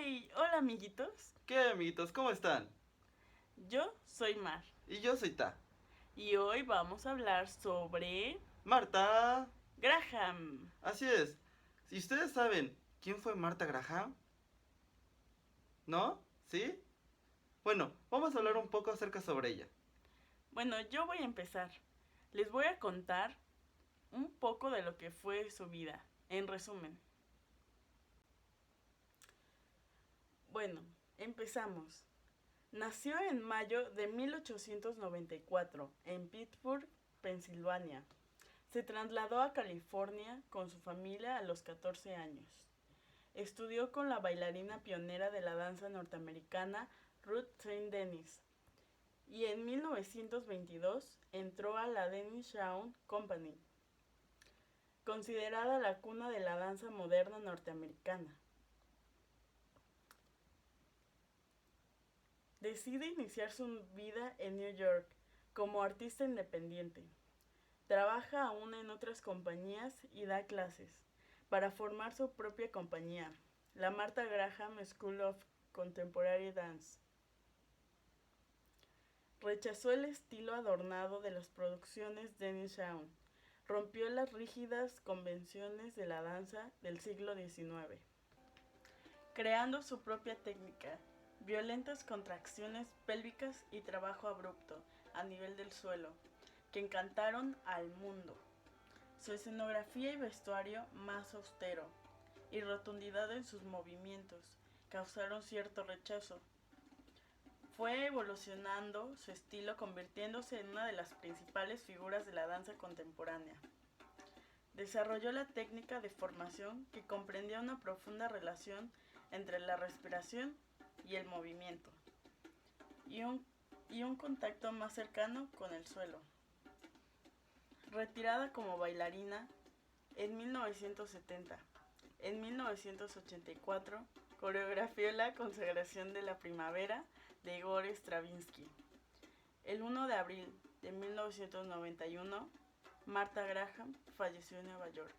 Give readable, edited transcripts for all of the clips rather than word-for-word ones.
Hey, hola amiguitos. ¿Qué, amiguitos? ¿Cómo están? Yo soy Mar Y yo soy Ta. y hoy vamos a hablar sobre Marta. Graham. Así es. Si ustedes saben quién fue Marta Graham, ¿no? ¿Sí? Bueno, vamos a hablar un poco acerca sobre ella. Bueno, yo voy a empezar. Les voy a contar un poco de lo que fue su vida, en resumen. Bueno, empezamos. Nació en mayo de 1894 en Pittsburgh, Pensilvania. Se trasladó a California con su familia a los 14 años. Estudió con la bailarina pionera de la danza norteamericana Ruth St. Denis y en 1922 entró a la Denis Shawn Company, considerada la cuna de la danza moderna norteamericana. Decide iniciar su vida en New York como artista independiente. Trabaja aún en otras compañías y da clases para formar su propia compañía, la Martha Graham School of Contemporary Dance. Rechazó el estilo adornado de las producciones Denis Shawn. Rompió las rígidas convenciones de la danza del siglo XIX, creando su propia técnica, violentas contracciones pélvicas y trabajo abrupto a nivel del suelo, que encantaron al mundo. Su escenografía y vestuario más austero y rotundidad en sus movimientos causaron cierto rechazo. Fue evolucionando su estilo, convirtiéndose en una de las principales figuras de la danza contemporánea. Desarrolló la técnica de formación que comprendía una profunda relación entre la respiración y el movimiento, y un contacto más cercano con el suelo. Retirada como bailarina en 1970, en 1984 coreografió la consagración de la primavera de Igor Stravinsky. El 1 de abril de 1991, Martha Graham falleció en Nueva York.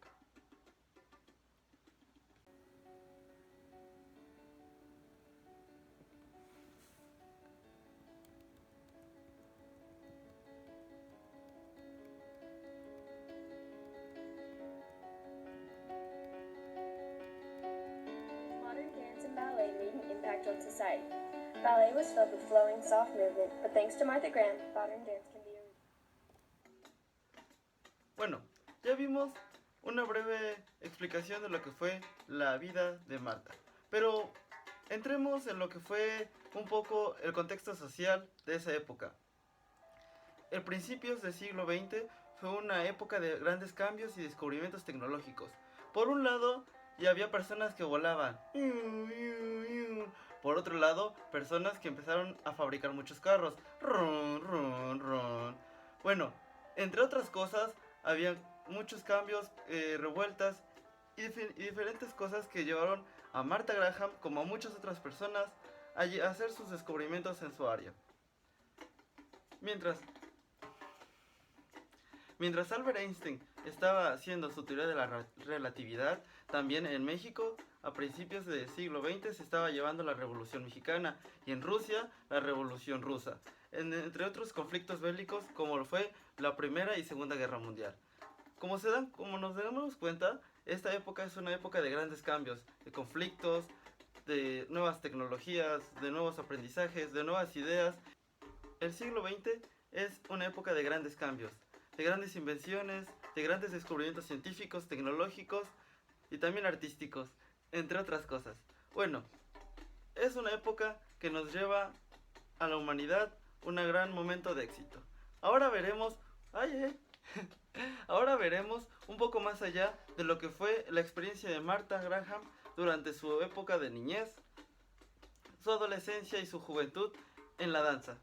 Modern dance and ballet made an impact on society. Ballet was filled with flowing, soft movement, but thanks to Martha Graham, modern dance can be Bueno, ya vimos una breve explicación de lo que fue la vida de Marta. Pero entremos en lo que fue un poco el contexto social de esa época. El principios del siglo XX fue una época de grandes cambios y descubrimientos tecnológicos. Por un lado, ya había personas que volaban. Por otro lado, personas que empezaron a fabricar muchos carros. Bueno, entre otras cosas, había muchos cambios, revueltas y diferentes cosas que llevaron a Martha Graham, como a muchas otras personas, a hacer sus descubrimientos en su área. Mientras Albert Einstein estaba haciendo su teoría de la relatividad, también en México, a principios del siglo XX, se estaba llevando la Revolución Mexicana y en Rusia, la Revolución Rusa, entre otros conflictos bélicos como fue la Primera y Segunda Guerra Mundial. Como nos damos cuenta, esta época es una época de grandes cambios, de conflictos, de nuevas tecnologías, de nuevos aprendizajes, de nuevas ideas. El siglo XX es una época de grandes cambios, de grandes invenciones, de grandes descubrimientos científicos, tecnológicos y también artísticos, entre otras cosas. Bueno, es una época que nos lleva a la humanidad un gran momento de éxito. Ahora veremos, ahora veremos un poco más allá de lo que fue la experiencia de Martha Graham durante su época de niñez, su adolescencia y su juventud en la danza.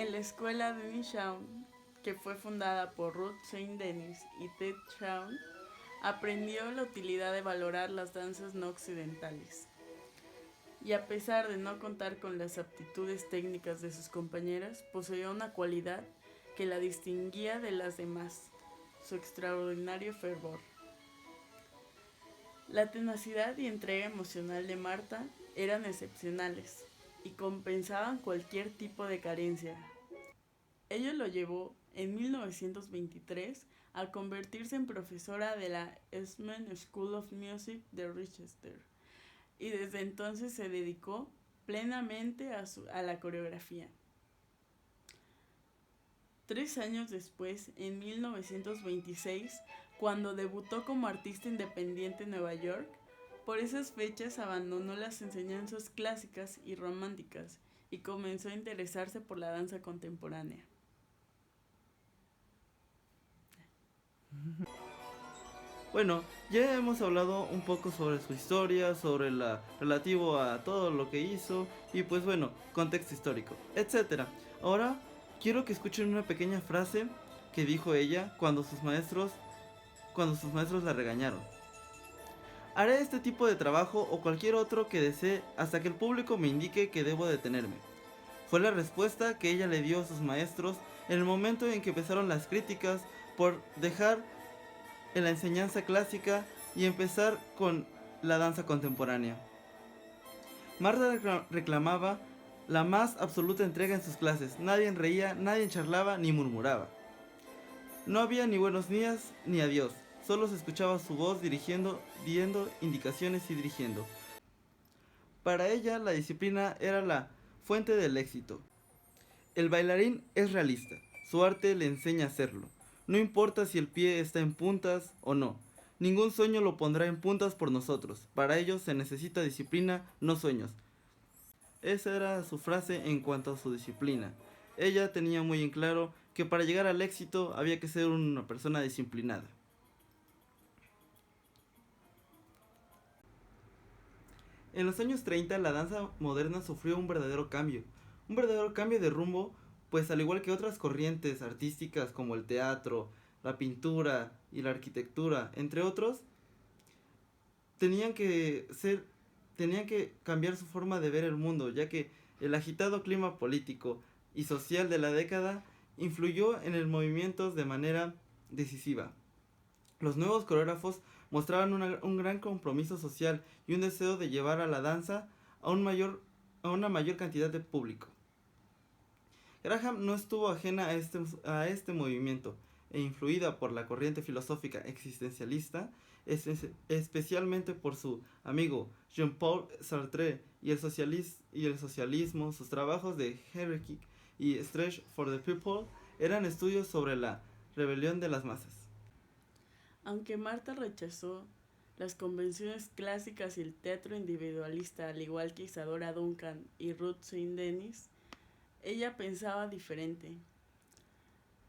En la escuela Denis Shawn, que fue fundada por Ruth Saint Denis y Ted Shawn, aprendió la utilidad de valorar las danzas no occidentales. Y a pesar de no contar con las aptitudes técnicas de sus compañeras, poseía una cualidad que la distinguía de las demás: su extraordinario fervor. La tenacidad y entrega emocional de Martha eran excepcionales y compensaban cualquier tipo de carencia. Ello lo llevó, en 1923, a convertirse en profesora de la Eastman School of Music de Rochester, y desde entonces se dedicó plenamente a la coreografía. 3 años después, en 1926, cuando debutó como artista independiente en Nueva York, por esas fechas abandonó las enseñanzas clásicas y románticas y comenzó a interesarse por la danza contemporánea. Bueno, ya hemos hablado un poco sobre su historia, sobre la relativo a todo lo que hizo y pues bueno, contexto histórico, etcétera. Ahora quiero que escuchen una pequeña frase que dijo ella cuando sus maestros la regañaron. Haré este tipo de trabajo o cualquier otro que desee hasta que el público me indique que debo detenerme. Fue la respuesta que ella le dio a sus maestros en el momento en que empezaron las críticas por dejar en la enseñanza clásica y empezar con la danza contemporánea. Martha reclamaba la más absoluta entrega en sus clases. Nadie reía, nadie charlaba ni murmuraba. No había ni buenos días ni adiós. Solo se escuchaba su voz dirigiendo, dando indicaciones y dirigiendo. Para ella la disciplina era la fuente del éxito. El bailarín es realista. Su arte le enseña a hacerlo. No importa si el pie está en puntas o no. Ningún sueño lo pondrá en puntas por nosotros. Para ello se necesita disciplina, no sueños. Esa era su frase en cuanto a su disciplina. Ella tenía muy en claro que para llegar al éxito había que ser una persona disciplinada. En los años 30 la danza moderna sufrió un verdadero cambio de rumbo, pues al igual que otras corrientes artísticas como el teatro, la pintura y la arquitectura, entre otros, tenían que cambiar su forma de ver el mundo, ya que el agitado clima político y social de la década influyó en el movimiento de manera decisiva. Los nuevos coreógrafos mostraban un gran compromiso social y un deseo de llevar a la danza a una mayor cantidad de público. Graham no estuvo ajena a este movimiento, e influida por la corriente filosófica existencialista, especialmente por su amigo Jean-Paul Sartre y el socialismo, sus trabajos de Hierarchy y Stretch for the People eran estudios sobre la rebelión de las masas. Aunque Martha rechazó las convenciones clásicas y el teatro individualista, al igual que Isadora Duncan y Ruth Saint Denis, ella pensaba diferente.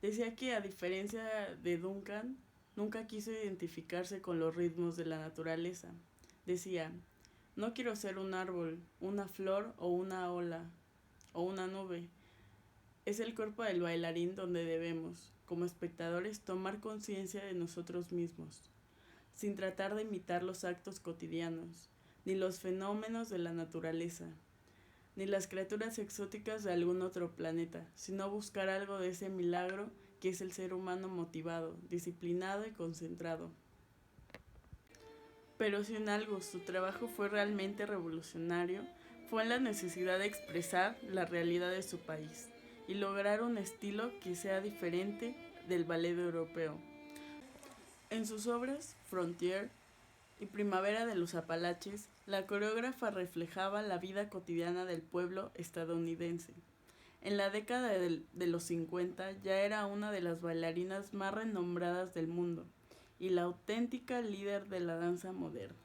Decía que, a diferencia de Duncan, nunca quiso identificarse con los ritmos de la naturaleza. Decía: no quiero ser un árbol, una flor o una ola o una nube. Es el cuerpo del bailarín donde debemos, como espectadores, tomar conciencia de nosotros mismos, sin tratar de imitar los actos cotidianos, ni los fenómenos de la naturaleza, ni las criaturas exóticas de algún otro planeta, sino buscar algo de ese milagro que es el ser humano motivado, disciplinado y concentrado. Pero si en algo su trabajo fue realmente revolucionario, fue en la necesidad de expresar la realidad de su país y lograr un estilo que sea diferente del ballet europeo. En sus obras Frontier y Primavera de los Apalaches, la coreógrafa reflejaba la vida cotidiana del pueblo estadounidense. En la década de los 50 ya era una de las bailarinas más renombradas del mundo y la auténtica líder de la danza moderna.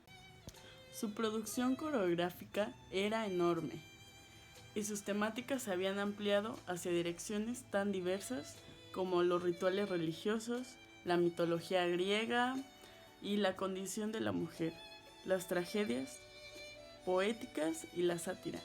Su producción coreográfica era enorme y sus temáticas se habían ampliado hacia direcciones tan diversas como los rituales religiosos, la mitología griega y la condición de la mujer, las tragedias poéticas y la sátira.